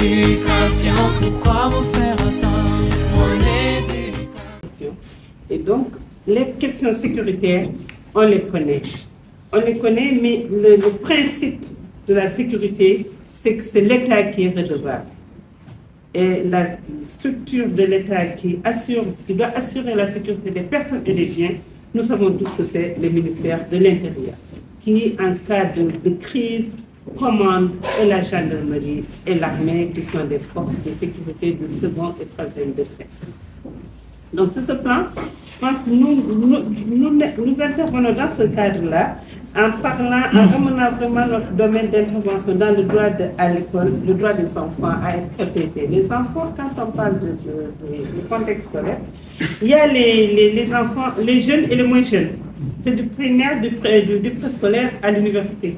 éducation, pourquoi vous faire attendre mon éducation? Et donc, les questions sécuritaires, on les connaît. On les connaît, mais le principe de la sécurité, c'est que c'est l'État qui est redevable. Et la structure de l'État qui doit assurer la sécurité des personnes et des biens, nous savons tous que c'est le ministère de l'Intérieur, qui, en cas de crise, commande et la gendarmerie et l'armée, qui sont des forces de sécurité de second et troisième degré. Donc, sur ce plan, je pense que nous intervenons dans ce cadre-là en ramenant vraiment notre domaine d'intervention dans le droit à l'école, le droit des enfants à être protégés. Les enfants, quand on parle du contexte scolaire, il y a les enfants, les jeunes et les moins jeunes. C'est du primaire, du préscolaire à l'université.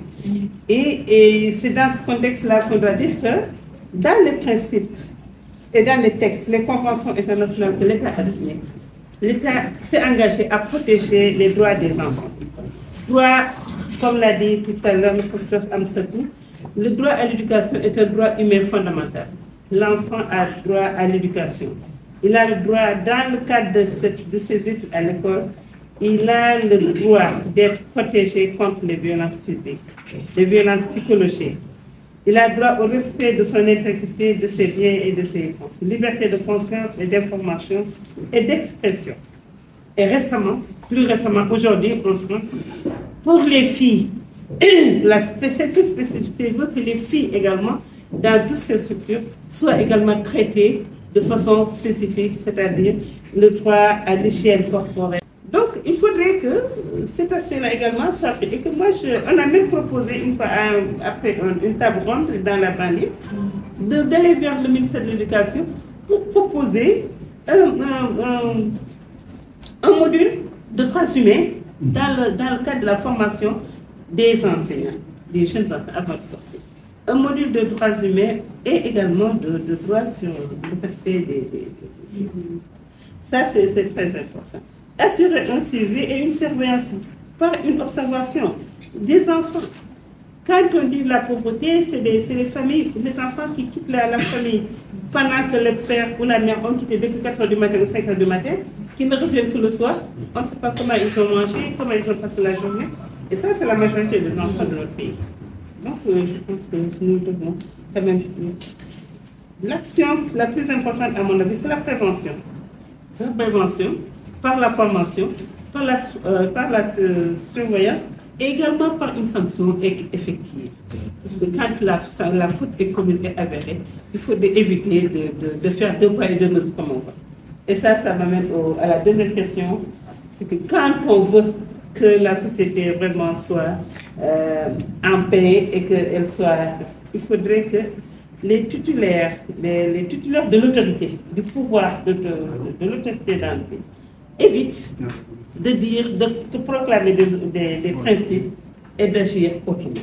Et c'est dans ce contexte-là qu'on doit dire que dans les principes et dans les textes, les conventions internationales que l'État a signées, l'État s'est engagé à protéger les droits des enfants. Droit, comme l'a dit tout à l'heure le professeur Amsatou, le droit à l'éducation est un droit humain fondamental. L'enfant a droit à l'éducation. Il a le droit, dans le cadre de ses études à l'école, il a le droit d'être protégé contre les violences physiques, les violences psychologiques. Il a droit au respect de son intégrité, de ses biens et de ses défenses, liberté de conscience et d'information et d'expression. Et récemment, plus récemment, aujourd'hui, on se rend pour les filles, cette spécificité veut que les filles également, dans toutes ces structures, soient également traitées de façon spécifique, c'est-à-dire le droit à l'hygiène corporelle. Donc, il faudrait que cet aspect-là également soit fait. Et que moi, on a même proposé une fois, après une table ronde dans la banlieue, d'aller vers le ministère de l'Éducation pour proposer un module de droits humains dans le cadre de la formation des enseignants, des jeunes enfants avant de sortir. Un module de droits humains et également de droits sur le respect des ça, c'est très important. Assurer un suivi et une surveillance par une observation des enfants. Quand on dit la pauvreté, c'est les familles, les enfants qui quittent la famille pendant que le père ou la mère ont quitté depuis 4 h du matin ou 5 h du matin, qui ne reviennent que le soir. On ne sait pas comment ils ont mangé, comment ils ont passé la journée. Et ça, c'est la majorité des enfants de notre pays. Donc, je pense que nous devons quand même... L'action la plus importante, à mon avis, c'est la prévention. C'est la prévention par la formation, par la surveillance et également par une sanction effective. Parce que quand la faute est commise et avérée, il faut éviter de faire deux poids et deux mesures comme on va. Et ça m'amène à la deuxième question, c'est que quand on veut que la société vraiment soit en paix et qu'elle soit... Il faudrait que les titulaires de l'autorité, du pouvoir de l'autorité dans le pays, évite de proclamer des principes et d'agir autrement.